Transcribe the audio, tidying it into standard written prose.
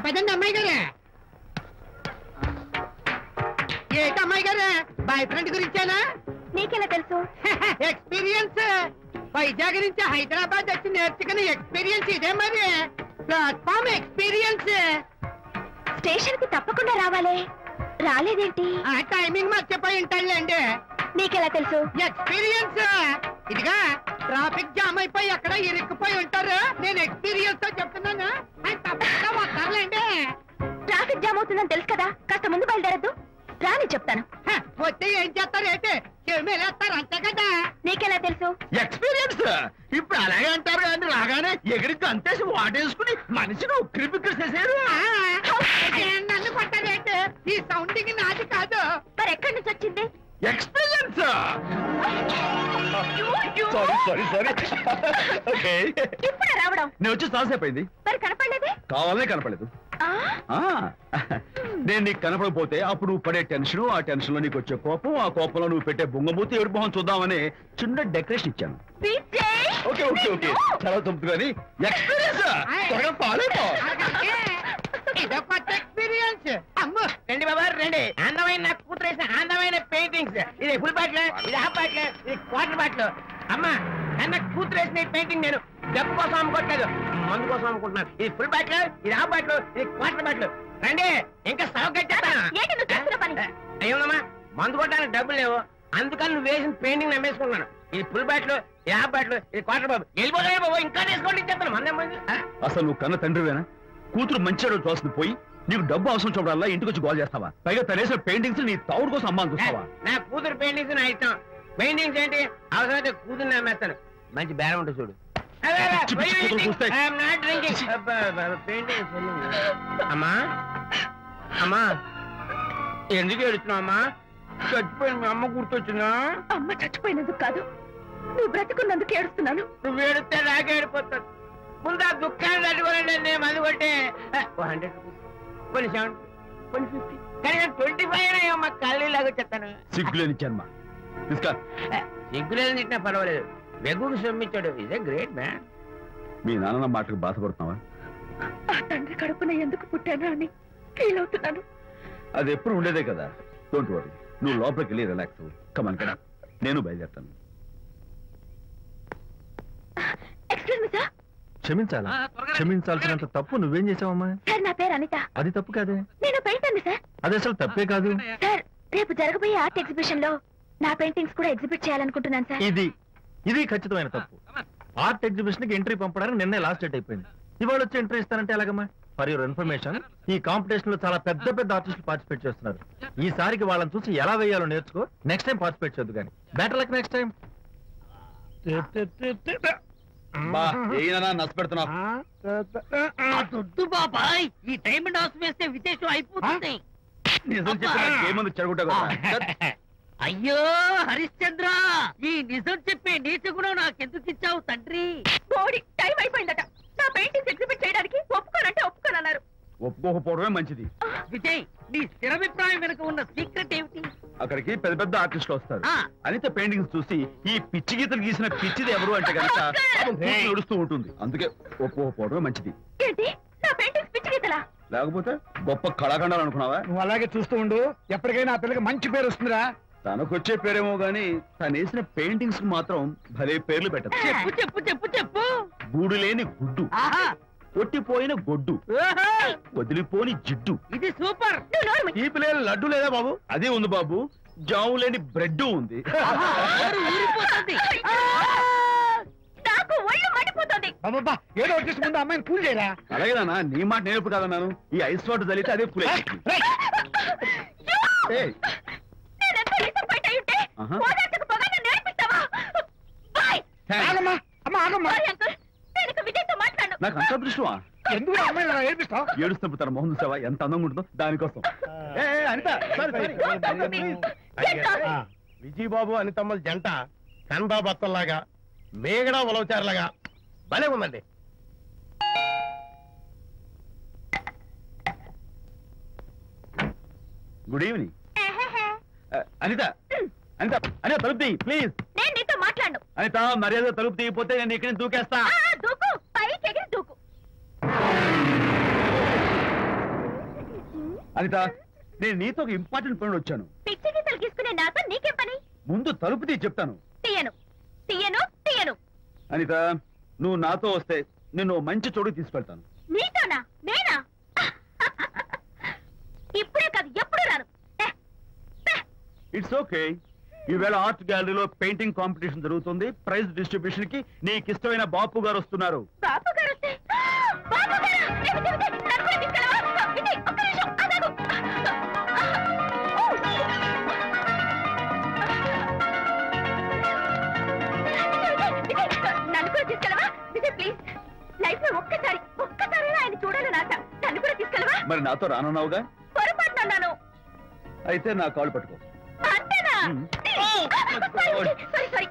పదండి అమ్మాయి గారే. ఏంటి అమ్మాయి గారే, బాయ్ ఫ్రెండ్ గురించేనా? నీకెలా తెలుసు? ఎక్స్పీరియన్స్. వైజాగ్ నుంచి హైదరాబాద్ వచ్చి నేర్చుకునే ఎక్స్పీరియన్స్ ఇదే మరి. Platform experience. స్టేషన్ కి తప్పకుండా రావాలే, రాలేదేంటి? ఆ టైమింగ్ మర్చిపోయి ఉంటాడులేండి. నీకెలా తెలుసు? ఎక్స్పీరియన్స్. ఇదిగా ట్రాఫిక్ జామ్ అయిపోయి ఎక్కడ ఇరుక్కుపోయి ఉంటారు. నేను ఎక్స్పీరియన్స్ తో చెప్తున్నాను. తప్పకుండా వస్తారులేండి. ట్రాఫిక్ జామ్ అవుతుందని తెలుసు కదా, కాస్త ముందు బయలుదేరద్దు. రాని చెప్తాను. వస్తే ఏం చేస్తారు ఏంటి, చెమేలేస్తారు అంతే కదా. నీకెలా తెలుసు? ఎక్స్పీరియన్స్. ఇప్పుడు అలాగే అంటారు కానీ రాగానే ఎగిరికి అంతేసి వాటేసుకుని మనిషిని ఉక్కిరి బిక్కిరి చేశారు. నన్ను కొట్టారేంటి? ఈ సౌండింగ్ నాది కాదు. మరి ఎక్కడి నుంచి వచ్చింది? ఎక్స్పీరియన్స్. ఇప్పుడే రావడం? నేను వచ్చి చాలాసేపు అయింది. మరి కనపడలేదే? కావాలనే కనపడలేదు. నేను నీకు కనపడకపోతే అప్పుడు నువ్వు పడే టెన్షన్, ఆ టెన్షన్ లో నీకు వచ్చే కోపం, ఆ కోపంలో నువ్వు పెట్టే బొంగమూతి ఏడు మొహం చూద్దామని చిన్న డెకరేషన్ ఇచ్చాను. ఓకే ఓకే ఓకే చాలా తప్పు కానీ ఎక్స్పీరియన్స్. త్వరగా ఫాలో అయిపో. ఇదో కొత్త ఎక్స్పీరియన్స్. అమ్మో రండి బాబా రండి. అందమైన నాకు కూతురేసిన అందమైన పెయింటింగ్స్. ఇది ఫుల్ బాటిల్, ఇది హాఫ్ బాటిల్, ఇది క్వార్టర్ బాటిల్. అమ్మా అన్న కూతురేసిన ఈ పెయింటింగ్ నేను డబ్బు కోసం అమ్ముకోవట్లేదు, మందు కోసం అమ్ముకుంటున్నాను. ఇది ఫుల్ బాటిల్, ఇది హాఫ్ బాటిల్, ఇది క్వార్టర్ బాటిల్. రండి ఇంకా అయ్యోనమ్మా మందు కొట్టడానికి డబ్బులు లేవు, అందుకని నువ్వు వేసిన పెయింటింగ్ నమ్మేసుకుంటున్నాను. ఇది ఫుల్ బాటిల్, ఇది హాఫ్ బాటిల్, ఇది క్వార్టర్ బాబు. వెళ్ళిపోతాయి బాబు, ఇంకా తీసుకోండి చెప్తాను. మందే మంది. అసలు నువ్వు కన్న తండ్రివేనా? కూతురు మంచిగా చూస్తుంది పోయి నీకు డబ్బు అవసరం చూడాలా ఇంటికి వచ్చి గోల్ చేస్తావా? పైగా తనేసిన పెయింటింగ్స్ నీ తౌడు కోసం అమ్మాని చూస్తావా? నా కూతురు పెయింటింగ్స్ నా ఇష్టం. పెయింటింగ్స్ ఏంటి అవసరమైతే కూతురు నమ్మేస్తాను. మంచి బేరం ఉంటుంది చూడు. అమ్మా అమ్మా ఎందుకు ఏడుస్తున్నావు అమ్మా? చచ్చిపోయిన మీ అమ్మ గుర్తొచ్చిందా? అమ్మ చచ్చిపోయినందుకు కాదు, నువ్వు బ్రతుకున్నందుకు ఏడుస్తున్నాను. నువ్వు ఏడితే నాకే ఏడిపోతాను. ముందు ఆ దుఃఖాన్ని తట్టుకోవాలండి. నేను మందు కొట్టే 100 కొన్ని 70 కొన్ని 50 కానీ 25 అయ్యమ్మా. కళ్ళీలాగా చెప్తాను. సిగ్గులేని జన్మ. సిగ్గులేని తిట్టినా పర్వాలేదు, వెగుడు సొమ్మిచ్చాడు. ఇదే గ్రేట్ మ్యాన్. మీ నాన్న మాటకు బాధపడుతున్నావా? ఆ తండ్రి కడుపున ఎందుకు పుట్టానా అని ఫీల్ అవుతున్నాను. అది ఎప్పుడు ఉండేదే కదా. డోంట్ వరీ, నువ్వు లోపలికి వెళ్ళి రిలాక్స్ అవ్వు. కమాన్ కదా, నేను బయలుదేరుతాను. Excuse me sir. క్షమించాలా? క్షమించాల్సినంత తప్పు నువ్వేం చేసావమ్మా? సార్ నా పేరు అనిత. అది తప్పు కాదే. నేను పెయింటర్ సార్. అది అసలు తప్పే కాదు సార్. రేపు జరగబోయే ఆర్ట్ ఎగ్జిబిషన్ లో నా పెయింటింగ్స్ కూడా ఎగ్జిబిట్ చేయాలనుకుంటున్నాను సార్. ఇది ఖచ్చితమైన తప్పు. ఆర్ట్ ఎగ్జిబిషన్ కి ఎంట్రీ పంపడానికి నిన్నే లాస్ట్ డేట్ అయిపోయింది. ఇవాళ వచ్చి ఎంట్రీ ఇస్తానంటే ఎలాగమ్మా? ఫర్ యువర్ ఇన్ఫర్మేషన్, ఈ కాంపిటీషన్ లో చాలా పెద్ద పెద్ద ఆర్టిస్టులు పార్టిసిపేట్ చేస్తున్నారు. ఈసారికి వాళ్ళని చూసి ఎలా వేయాలో నేర్చుకో. నెక్స్ట్ టైం పార్టిసిపేట్ చేయొద్దు కానీ. Better luck next time. దొడ్డు బాబాయ్, ఈ టైం డాస్ వేస్తే విశేషం అయిపోతుంది. నిజం చెప్పి చెడగొట్టా కదా. అయ్యో హరిశ్చంద్ర, ఈ నిజం చెప్పే నీతి గుణం నాకెందుకు ఇచ్చావు తండ్రి? బోడి టైం అయిపోయిందట. నా పెయింటింగ్స్ ఎగ్జిబిట్ చేయడానికి ఒప్పుకోనంటే ఒప్పుకోనన్నారు. ఒప్పుకోకపోవడమే మంచిది. విజయ్, నీ స్థిరాభిప్రాయం వెనుక ఉన్న సీక్రెట్ ఏమిటి? అక్కడికి పెద్ద పెద్ద ఆర్టిస్టులు వస్తారు. అనిత పెయింటింగ్స్ చూసి ఈ పిచ్చి గీతలు గీసిన పిచ్చిది ఎవరు అంటే కనుక నడుస్తూ ఉంటుంది. అందుకే ఒప్పుకోకపోవడమే మంచిది. ఏంటి నా పెయింటింగ్స్ పిచ్చి గీతలా? లేకపోతే గొప్ప కళాఖండాలు అనుకున్నావా? నువ్వు అలాగే చూస్తూ ఉండు, ఎప్పటికైనా ఆ పిల్లకి మంచి పేరు వస్తుందిరా. తనకొచ్చే పేరేమో గాని తను వేసిన పెయింటింగ్స్ కు మాత్రం భలే పేర్లు పెట్టదు. చెప్పు చెప్పు చెప్పు చెప్పు. గూడు లేని గుడ్డు, కొట్టిపోయిన గొడ్డు, వదిలిపోని జిడ్డు. ఇది సూపర్. ఈ పిల్లల లడ్డు లేదా బాబు? అదే ఉంది బాబు. జాము లేని బ్రెడ్ ఉంది. ఏదో వచ్చేసి ముందు అమ్మాయిని కూల్ చేయరా. అలాగే నాన్న, నీ మాట నేర్పు కాదన్నాను. ఈ ఐస్ వాటర్ చలితే అదే కూల్. నాకు అంత దృష్టమా? ఎందుకు అమ్మాయి ఏడిపిస్తావు? ఏడుస్తున్నప్పుడు తన మొహం చూసావా ఎంత అందంగా ఉంటుందో? దానికోసం. విజయబాబు అనితమ్మల జంట కన్బా బత్తల్లాగా మేగడా ఉలవచారులాగా భలే ఉందండి. Good evening. అనిత అనిత అనిత తలుపు తీ ప్లీజ్. నేను నీతో మాట్లాడను. అనిత మర్యాద తలుపు తీయకపోతే నేను ఇక్కడి నుంచి దూకేస్తా. దూకు, పైకి ఎగిరి దూకు. అనిత, నేను నీతో ఒక ఇంపార్టెంట్ పనులు వచ్చాను. పిచ్చి గీతలు గీసుకునే నాతో నీకేం పని? ముందు తలుపు తీ చెప్తాను. తీయను తీయను తీయను. అనిత, నువ్వు నాతో వస్తే నిన్ను మంచి చోటుకి తీసుకెళ్తాను. నీతోనా? నేనా? ఇప్పుడే కాదు, ఎప్పుడు రాను. It's okay. ఈవేళ ఆర్ట్ గ్యాలరీలో పెయింటింగ్ కాంపిటీషన్ జరుగుతుంది. ప్రైజ్ డిస్ట్రిబ్యూషన్ కి నీకు ఇష్టమైన బాపు గారు వస్తున్నారు. బాపు గారు వస్తే? బాపు గారా? నన్ను కూడా తీసుకెళ్ళవా? విజయ్, ఒక్క నిమిషం ఆగు. నన్ను కూడా తీసుకెళ్ళవా? విజయ్ ప్లీజ్, లైఫ్ లో ఒక్కసారి ఆయన చూడాలని ఆశ. నన్ను కూడా తీసుకెళ్ళవా? మరి నాతో రానున్నావుగా? పొరపాటున్నాను. అయితే నా కాళ్ళు పట్టుకో. అంతేనా? సారీ.